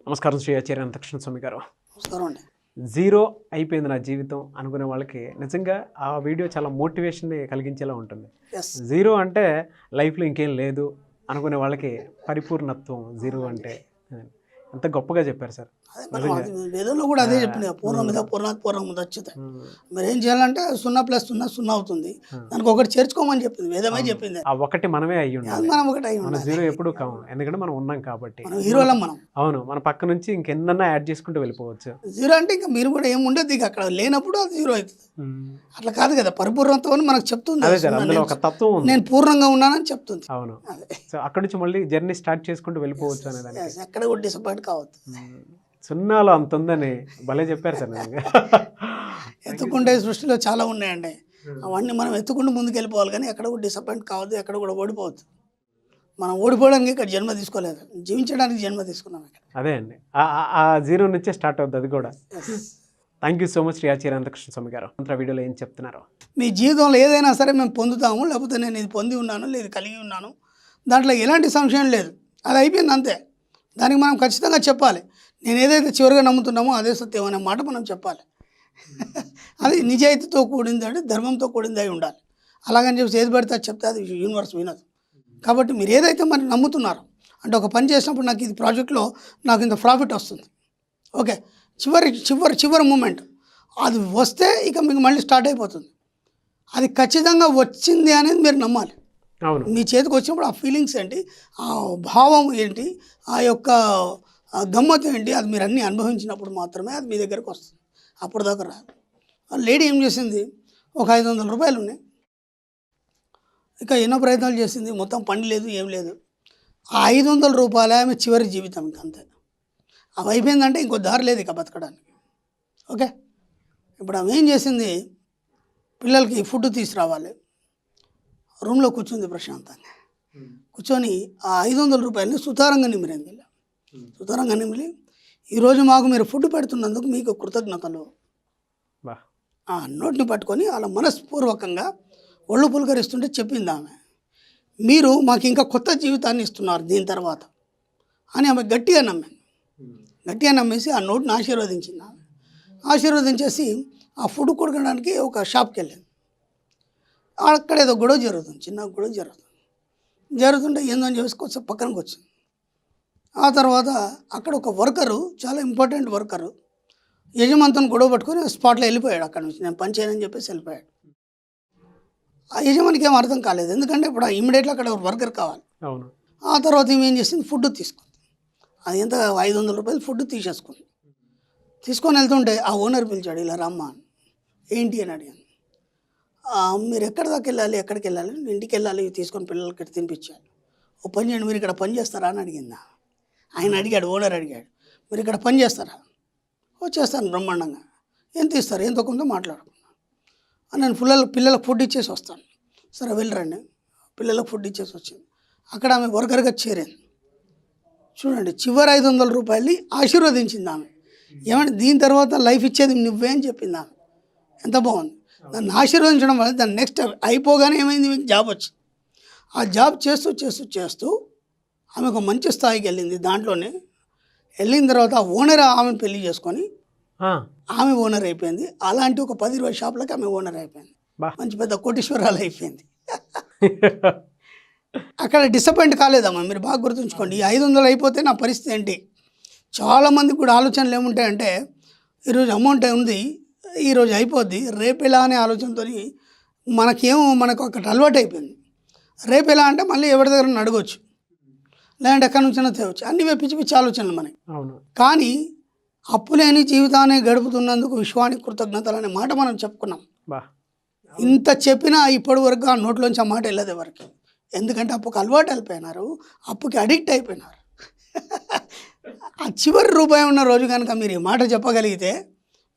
నమస్కారం శ్రీ ఆచార్య అనంతకృష్ణ స్వామి గారు. నమస్కారం అండి. జీరో అయిపోయింది నా జీవితం అనుకునే వాళ్ళకి నిజంగా ఆ వీడియో చాలా మోటివేషన్ని కలిగించేలా ఉంటుంది. ఎస్ జీరో అంటే లైఫ్లో ఇంకేం లేదు అనుకునే వాళ్ళకి పరిపూర్ణత్వం జీరో అంటే ఎంత గొప్పగా చెప్పారు సార్. అదే మనం వేదంలో కూడా అదే చెప్పిన పూర్ణమిద పూర్ణాత్ పూర్ణముదచ్యుత. మరి ఏం చేయాలంటే 0+0 అవుతుంది. దానికి ఒకటి చేర్చుకోమని చెప్పింది, వేదమే చెప్పింది. ఆ ఒకటి మనమే అయ్యి ఉండాలి. మనం ఒకటి అయి మన ఉండాలి. జీరో ఎప్పుడు కాము, ఎందుకంటే మనం ఉన్నాం కాబట్టి. మనం హీరోలం మనం. అవును, మన పక్క నుంచి ఇంకెన్నన్నా యాడ్ చేసుకుంటూ వెళ్ళిపోవచ్చు. జీరో అంటే ఇంకా మీరు కూడా ఏముండదు, ఇక అక్కడ లేనప్పుడు అది జీరో అవుతుంది. అట్లా కాదు కదా, పరిపూర్ణత్వం అని మనకు చెప్తుంది. అదే సార్, అందులో ఒక తత్వం ఉంది. నేను పూర్ణంగా ఉన్నానని చెప్తుంది. అవును, అదే సో అక్కడ నుంచి మళ్ళీ జర్నీ స్టార్ట్ చేసుకుంటూ వెళ్ళిపోవచ్చు అనేదాన్ని. ఎక్కడ కూడా డిసప్పాయింట్ కావద్దు. సున్నాలో అంత ఉందని భలే చెప్పారు సార్. నిజంగా ఎత్తుకుంటే సృష్టిలో చాలా ఉన్నాయండి, అవన్నీ మనం ఎత్తుకుంటూ ముందుకు వెళ్ళిపోవాలి. కానీ ఎక్కడ కూడా డిసప్పాయింట్ కావద్దు, ఎక్కడ కూడా ఓడిపోవద్దు. మనం ఓడిపోవడానికి ఇక్కడ జన్మ తీసుకోలేదు, జీవించడానికి జన్మ తీసుకున్నాం ఇక్కడ. అదే అండి, ఆ జీరో నుంచే స్టార్ట్ అవుతుంది అది కూడా. Thank you so much Shri Acharya Anantakrishna Swami గారు. వీడియోలో ఏం చెప్తున్నారు? మీ జీవితంలో ఏదైనా సరే మేము పొందుతాము, లేకపోతే నేను ఇది పొంది ఉన్నాను, లేదు కలిగి ఉన్నాను, దాంట్లో ఎలాంటి సంశయం లేదు. అది అయిపోయింది అంతే. దానికి మనం ఖచ్చితంగా చెప్పాలి, నేను ఏదైతే చివరిగా నమ్ముతున్నామో అదే సత్యం అనే మాట మనం చెప్పాలి. అది నిజాయితీతో కూడింది, అంటే ధర్మంతో కూడింది అయి ఉండాలి. అలాగని చెప్పి ఏది పడితే అది చెప్తే అది యూనివర్స్ వినదు. కాబట్టి మీరు ఏదైతే మరి నమ్ముతున్నారో, అంటే ఒక పని చేసినప్పుడు నాకు ఇది ప్రాజెక్ట్లో నాకు ఇంత ప్రాఫిట్ వస్తుంది, ఓకే, చివరి మూమెంట్ అది వస్తే ఇక మీకు మళ్ళీ స్టార్ట్ అయిపోతుంది. అది ఖచ్చితంగా వచ్చింది అనేది మీరు నమ్మాలి. అవును, మీ చేతికి వచ్చినప్పుడు ఆ ఫీలింగ్స్ ఏంటి, ఆ భావం ఏంటి, ఆ యొక్క గమ్మత్తు ఏంటి, అది మీరు అన్నీ అనుభవించినప్పుడు మాత్రమే అది మీ దగ్గరకు వస్తుంది. అప్పుడు దాకా రాదు. ఆ లేడీ ఏం చేసింది, ఒక 500 రూపాయలు ఉన్నాయి, ఇక ఎన్నో ప్రయత్నాలు చేసింది, మొత్తం పని లేదు, ఏం లేదు. ఆ 500 రూపాయలే ఆమె చివరి జీవితం, ఇంక అంతే. అవి అయిపోయిందంటే ఇంకో దారి లేదు ఇక బతకడానికి. ఓకే, ఇప్పుడు ఆమె ఏం చేసింది, పిల్లలకి ఫుడ్ తీసుకురావాలి, రూమ్లో కూర్చుంది ప్రశాంతంగా. కూర్చొని ఆ 500 రూపాయలని సుతారంగా నిమిరింది. సుతారంగా నిమిలి, ఈరోజు మాకు మీరు ఫుడ్ పెడుతున్నందుకు మీకు కృతజ్ఞతలు. ఆ నోట్ని పట్టుకొని అలా మనస్పూర్వకంగా ఒళ్ళు పులకరిస్తుంటే చెప్పింది ఆమె, మీరు మాకు ఇంకా కొత్త జీవితాన్ని ఇస్తున్నారు దీని తర్వాత అని ఆమె గట్టిగా నమ్మేసి ఆ నోట్ని ఆశీర్వదించింది. ఆమె ఆశీర్వదించేసి ఆ ఫుడ్ కొడకడానికి ఒక షాప్కి వెళ్ళింది. అక్కడ ఏదో గొడవ జరుగుతుంది, చిన్న గొడవ జరుగుతుంటే ఏందని చెప్పేసి కొంచెం పక్కనకి వచ్చింది. ఆ తర్వాత అక్కడ ఒక వర్కరు, చాలా ఇంపార్టెంట్ వర్కరు, యజమానితో గొడవ పట్టుకొని స్పాట్లో వెళ్ళిపోయాడు. అక్కడ నుంచి నేను పని చేయనని చెప్పేసి వెళ్ళిపోయాడు. ఆ యజమానికి ఏం అర్థం కాలేదు, ఎందుకంటే ఇప్పుడు ఇమ్మీడియట్గా అక్కడ వర్కర్ కావాలి. అవును, ఆ తర్వాత ఏం చేసింది, ఫుడ్ తీసుకుంది. అది ఎంత 500 రూపాయలు ఫుడ్ తీసుకొని వెళ్తుంటే ఆ ఓనర్ పిలిచాడు, ఇలా రమ్మా అని. ఏంటి అని అడిగాను. మీరు ఎక్కడి దాకా వెళ్ళాలి, ఎక్కడికి వెళ్ళాలి, ఇంటికి వెళ్ళాలి, తీసుకొని పిల్లలకి తినిపించాలి. ఓ పని చేయండి, మీరు ఇక్కడ పని చేస్తారా అని అడిగిందా. ఆయన అడిగాడు, ఓనర్ అడిగాడు, మీరు ఇక్కడ పని చేస్తారా? ఓ చేస్తాను బ్రహ్మాండంగా. ఎంత ఇస్తారు, ఎంతో కొంత మాట్లాడుకున్నాను. నేను పిల్లలకు ఫుడ్ ఇచ్చేసి వస్తాను. సరే వెళ్ళరండి. పిల్లలకు ఫుడ్ ఇచ్చేసి వచ్చింది. అక్కడ ఆమె వర్కర్గా చేరింది. చూడండి, చివరి 500 రూపాయలని ఆశీర్వదించింది ఆమె. ఏమంటే దీని తర్వాత లైఫ్ ఇచ్చేది నువ్వే అని చెప్పింది ఆమె. ఎంత బాగుంది. దాన్ని ఆశీర్వదించడం వల్ల దాన్ని నెక్స్ట్ అయిపోగానే ఏమైంది, మీకు జాబ్ వచ్చింది. ఆ జాబ్ చేస్తూ ఆమె ఒక మంచి స్థాయికి వెళ్ళింది. దాంట్లోనే వెళ్ళిన తర్వాత ఆ ఓనర్ ఆమెను పెళ్లి చేసుకొని ఆమె ఓనర్ అయిపోయింది. అలాంటి ఒక 10-20 షాపులకి ఆమె ఓనర్ అయిపోయింది. మంచి పెద్ద కోటీశ్వరాలు అయిపోయింది. అక్కడ డిసప్పాయింట్ కాలేదమ్మా, మీరు బాగా గుర్తుంచుకోండి. ఈ 500 అయిపోతే నా పరిస్థితి ఏంటి. చాలామందికి కూడా ఆలోచనలు ఏముంటాయంటే, ఈరోజు అమౌంట్ ఉంది, ఈరోజు అయిపోద్ది, రేపు ఎలా అనే ఆలోచనతో మనకు ఒకటి అలవాటు అయిపోయింది. రేపు ఎలా అంటే మళ్ళీ ఎవరి దగ్గర అడగవచ్చు, లేదంటే ఎక్కడి నుంచైనా తేవచ్చు, అన్ని పిచ్చి ఆలోచనలు మనకి. కానీ అప్పులేని జీవితాన్ని గడుపుతున్నందుకు విశ్వానికి కృతజ్ఞతలు అనే మాట మనం చెప్పుకున్నాం. ఇంత చెప్పినా ఇప్పటి వరకు ఆ నోట్లోంచి ఆ మాట వెళ్ళదు ఎవరికి. ఎందుకంటే అప్పుకి అలవాటు వెళ్ళిపోయినారు, అప్పుకి అడిక్ట్ అయిపోయినారు. ఆ చివరి రూపాయి ఉన్న రోజు కనుక మీరు ఈ మాట చెప్పగలిగితే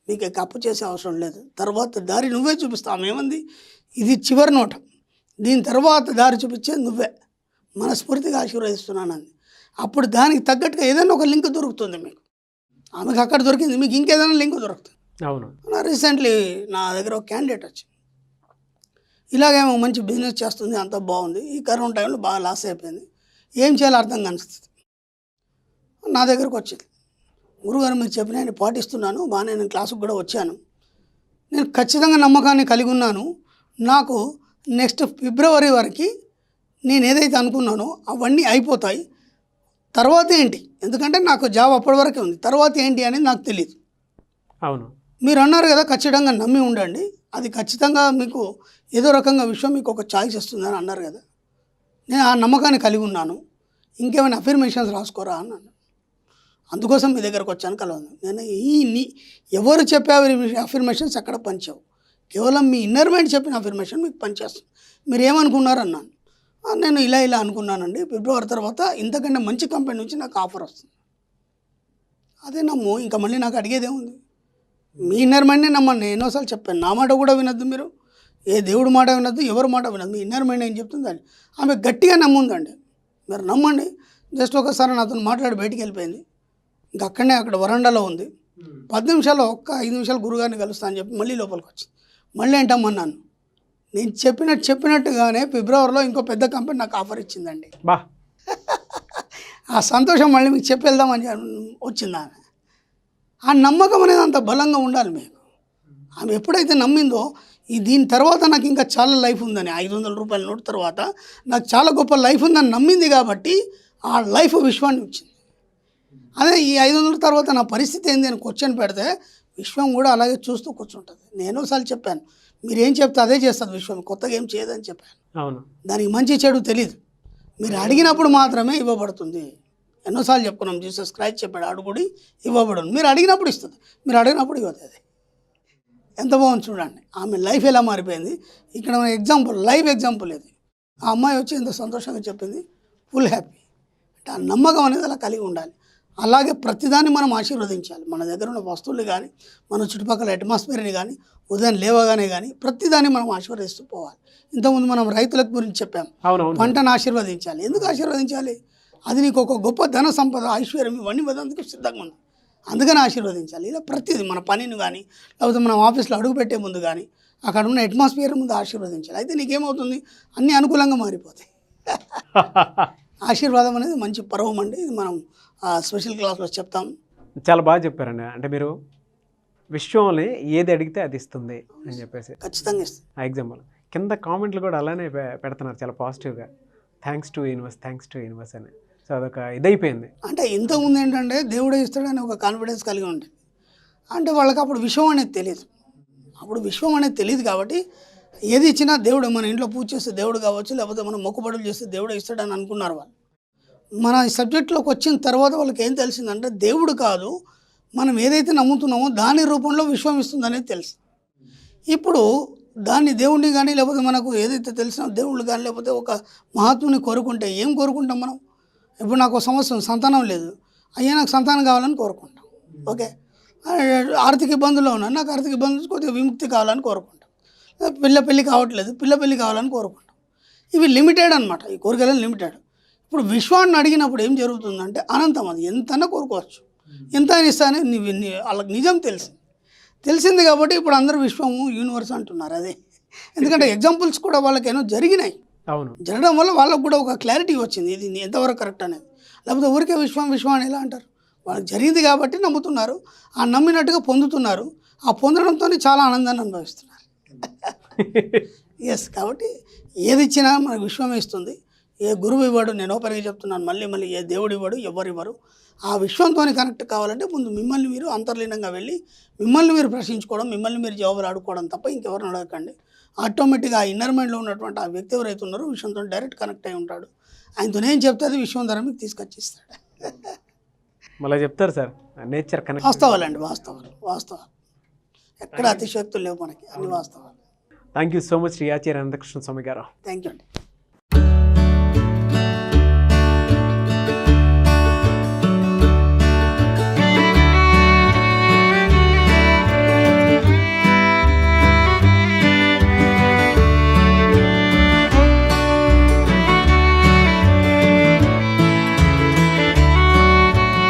మీకు అప్పు చేసే అవసరం లేదు. తర్వాత దారి నువ్వే చూపిస్తావు. ఏమంది, ఇది చివరి నోట, దీని తర్వాత దారి చూపించేది నువ్వే, మనస్ఫూర్తిగా ఆశీర్వదిస్తున్నాను అంది. అప్పుడు దానికి తగ్గట్టుగా ఏదైనా ఒక లింక్ దొరుకుతుంది మీకు. ఆమెకు అక్కడ దొరికింది, మీకు ఇంకేదైనా లింక్ దొరుకుతుంది. అవును, రీసెంట్లీ నా దగ్గర ఒక క్యాండిడేట్ వచ్చింది, ఇలాగేమో మంచి బిజినెస్ చేస్తుంది, అంతా బాగుంది, ఈ కరోనా టైంలో బాగా లాస్ అయిపోయింది, ఏం చేయాలో అర్థం కాని స్థితి. నా దగ్గరకు వచ్చింది, గురుగారు మీరు చెప్పిన నేను పాటిస్తున్నాను, బాగానే నేను క్లాసుకు కూడా వచ్చాను, నేను ఖచ్చితంగా నమ్మకాన్ని కలిగి ఉన్నాను, నాకు నెక్స్ట్ ఫిబ్రవరి వరకు నేను ఏదైతే అనుకున్నానో అవన్నీ అయిపోతాయి, తర్వాత ఏంటి, ఎందుకంటే నాకు జాబ్ అప్పటి వరకే ఉంది, తర్వాత ఏంటి అనేది నాకు తెలియదు. అవును. మీరు అన్నారు కదా ఖచ్చితంగా నమ్మి ఉండండి, అది ఖచ్చితంగా మీకు ఏదో రకంగా విషయం మీకు ఒక ఛాయిస్ వస్తుందని అన్నారు కదా. నేను ఆ నమ్మకాన్ని కలిగి ఉన్నాను, ఇంకేమైనా అఫర్మేషన్స్ రాసుకోరా అన్నాను. అందుకోసం మీ దగ్గరకు వచ్చాను కలవను. నేను ఎవరు చెప్పే అఫర్మేషన్స్ అక్కడ పనిచేయవు, కేవలం మీ ఇన్నర్ మైండ్ చెప్పిన అఫర్మేషన్ మీకు పనిచేస్తుంది. మీరు ఏమనుకున్నారు అన్నాను. నేను ఇలా అనుకున్నానండి, ఫిబ్రవరి తర్వాత ఇంతకంటే మంచి కంపెనీ నుంచి నాకు ఆఫర్ వస్తుంది. అదే నమ్ము, ఇంకా మళ్ళీ నాకు అడిగేదేముంది. మీ ఇన్నర్ మైండ్నే నమ్మండి. నేను ఎన్నోసార్లు చెప్పాను, నా మాట కూడా వినొద్దు, మీరు ఏ దేవుడి మాట వినొద్దు, ఎవరి మాట వినొద్దు, మీ ఇన్నర్ మైండ్ ఏం చెప్తుందండి. ఆమె గట్టిగా నమ్ముందండి, మీరు నమ్మండి. జస్ట్ ఒకసారి నాతో మాట్లాడి బయటికి వెళ్ళిపోయింది, ఇంకా అక్కడ వరండాలో ఉంది. 10 నిమిషాల్లో 5 నిమిషాలు గురుగారిని కలుస్తా అని చెప్పి మళ్ళీ లోపలికి వచ్చింది. మళ్ళీ ఏంటమ్మన్నాను, నేను చెప్పినట్టుగానే ఫిబ్రవరిలో ఇంకో పెద్ద కంపెనీ నాకు ఆఫర్ ఇచ్చిందండి. బా ఆ సంతోషం మళ్ళీ మీకు చెప్పి వెళ్దామని వచ్చింది ఆమె. ఆ నమ్మకం అనేది అంత బలంగా ఉండాలి మీకు. ఆమె ఎప్పుడైతే నమ్మిందో దీని తర్వాత నాకు ఇంకా చాలా లైఫ్ ఉందని, 500 రూపాయల నోటు తర్వాత నాకు చాలా గొప్ప లైఫ్ ఉందని నమ్మింది కాబట్టి ఆ లైఫ్ విశ్వాన్ని ఇచ్చింది. అదే ఈ 500 తర్వాత నా పరిస్థితి ఏంది అని క్వశ్చన్ పెడితే విశ్వం కూడా అలాగే చూస్తూ కూర్చుంటుంది. నేను ఒకసారి చెప్పాను, మీరేం చెప్తే అదే చేస్తుంది విశ్వం, కొత్తగా ఏం చేయదని చెప్పాను. అవును. దానికి మంచి చెడు తెలియదు, మీరు అడిగినప్పుడు మాత్రమే ఇవ్వబడుతుంది. ఎన్నోసార్లు చెప్పుకున్నాం, జీసస్ క్రైస్ట్ చెప్పాడు, అడుగుడి ఇవ్వబడును, మీరు అడిగినప్పుడు ఇస్తుంది, మీరు అడిగినప్పుడు ఇవ్వదు. అది ఎంత బాగుంది చూడండి, ఆమె లైఫ్ ఎలా మారిపోయింది. ఇక్కడ మన ఎగ్జాంపుల్, లైవ్ ఎగ్జాంపుల్ ఇది. ఆ అమ్మాయి వచ్చి ఎంత సంతోషంగా చెప్పింది, ఫుల్ హ్యాపీ. అంటే ఆ నమ్మకం అనేది అలా కలిగి ఉండాలి. అలాగే ప్రతిదాన్ని మనం ఆశీర్వదించాలి. మన దగ్గర ఉన్న వస్తువులు కానీ, మన చుట్టుపక్కల అట్మాస్ఫియర్ని కానీ, ఉదయం లేవగానే కానీ ప్రతిదాన్ని మనం ఆశీర్వదిస్తూ పోవాలి. ఇంతకుముందు మనం రైతుల గురించి చెప్పాం, పంటను ఆశీర్వదించాలి. ఎందుకు ఆశీర్వదించాలి? అది నీకు ఒక గొప్ప ధన సంపద, ఐశ్వర్యం ఇవన్నీ వదందుకు సిద్ధంగా ఉంది, అందుకని ఆశీర్వదించాలి. ఇలా ప్రతిదీ మన పనిని కానీ, లేకపోతే మనం ఆఫీస్లో అడుగు పెట్టే ముందు కానీ, అక్కడ ఉన్న అట్మాస్ఫియర్ ముందు ఆశీర్వదించాలి. అయితే నీకేమవుతుంది, అన్నీ అనుకూలంగా మారిపోతాయి. ఆశీర్వాదం అనేది మంచి పర్వం అండి, ఇది మనం స్పెషల్ క్లాస్లో చెప్తాం. చాలా బాగా చెప్పారండి. అంటే మీరు విశ్వంలో ఏది అడిగితే అది ఇస్తుంది అని చెప్పేసి ఖచ్చితంగా ఇస్తుంది. ఆ ఎగ్జాంపుల్ కింద కామెంట్లు కూడా అలానే పెడుతున్నారు చాలా పాజిటివ్గా, థ్యాంక్స్ టు యూనివర్స్ అని. సో అదొక ఇదైపోయింది. అంటే ఇంతకుముందు ఏంటంటే దేవుడే ఇస్తాడని ఒక కాన్ఫిడెన్స్ కలిగి ఉంటుంది. అంటే వాళ్ళకి అప్పుడు విశ్వం అనేది తెలియదు. కాబట్టి ఏది ఇచ్చినా దేవుడు, మన ఇంట్లో పూజ చేస్తే దేవుడు కావచ్చు, లేకపోతే మనం మొక్కుబడులు చేస్తే దేవుడు ఇస్తాడని అనుకున్నారు వాళ్ళు. మన ఈ సబ్జెక్ట్లోకి వచ్చిన తర్వాత వాళ్ళకి ఏం తెలిసిందంటే దేవుడు కాదు, మనం ఏదైతే నమ్ముతున్నామో దాని రూపంలో విశ్వం ఇస్తుందనేది తెలుసు. ఇప్పుడు దాన్ని దేవుడిని కానీ, లేకపోతే మనకు ఏదైతే తెలిసిన దేవుళ్ళు కానీ, లేకపోతే ఒక మహాత్ముని కోరుకుంటే ఏం కోరుకుంటాం మనం? ఇప్పుడు నాకు సంవత్సరం సంతానం లేదు, అయ్యా నాకు సంతానం కావాలని కోరుకుంటాం. ఓకే, ఆర్థిక ఇబ్బందుల్లో ఉన్నాను, నాకు ఆర్థిక ఇబ్బందులు కొద్దిగా విముక్తి కావాలని కోరుకుంటాం. పెళ్ళి కావట్లేదు, పెళ్ళి కావాలని కోరుకుంటాం. ఇవి లిమిటెడ్ అనమాట, ఈ కోరికలను లిమిటెడ్. ఇప్పుడు విశ్వాన్ని అడిగినప్పుడు ఏం జరుగుతుందంటే అనంతం, అది ఎంతైనా కోరుకోవచ్చు, ఎంత అని ఇస్తానే వాళ్ళకి నిజం తెలిసింది కాబట్టి ఇప్పుడు అందరూ విశ్వము యూనివర్స్ అంటున్నారు. అదే ఎందుకంటే ఎగ్జాంపుల్స్ కూడా వాళ్ళకి ఏమో జరిగినాయి. అవును, జరగడం వల్ల వాళ్ళకు కూడా ఒక క్లారిటీ వచ్చింది, ఇది ఎంతవరకు కరెక్ట్ అనేది. లేకపోతే ఊరికే విశ్వం అని ఎలా అంటారు? వాళ్ళకి జరిగింది కాబట్టి నమ్ముతున్నారు, ఆ నమ్మినట్టుగా పొందుతున్నారు, ఆ పొందడంతో చాలా ఆనందాన్ని అనుభవిస్తున్నారు. ఎస్, కాబట్టి ఏది ఇచ్చినా మనకు విశ్వమే ఇస్తుంది. ఏ గురువు ఇవ్వడు, నేను ఓపెన్గా చెప్తున్నాను, మళ్ళీ ఏ దేవుడు ఇవ్వడు, ఎవరు ఇవ్వరు. ఆ విశ్వంతో కనెక్ట్ కావాలంటే ముందు మిమ్మల్ని మీరు అంతర్లీనంగా వెళ్ళి మిమ్మల్ని మీరు ప్రశ్నించుకోవడం, మిమ్మల్ని మీరు జవాబులు ఆడుకోవడం తప్ప ఇంకెవరిని అడగకండి. ఆటోమేటిక్గా ఆ ఇన్నర్ మైండ్లో ఉన్నటువంటి ఆ వ్యక్తి ఎవరైతే ఉన్నారో విశ్వంతో డైరెక్ట్ కనెక్ట్ అయి ఉంటాడు. ఆయనతో నేను చెప్తే అది విశ్వం ధర మీకు తీసుకొచ్చిస్తాడు. మళ్ళీ చెప్తారు సార్, నేచర్ కనెక్ట్. వాస్తవాలండి, వాస్తవాలు ఎక్కడ అతిశక్తులు లేవు మనకి, అన్ని వాస్తవాలు. Thank you so much Shri Acharya Anantakrishna Swami గారు. థ్యాంక్ యూ అండి.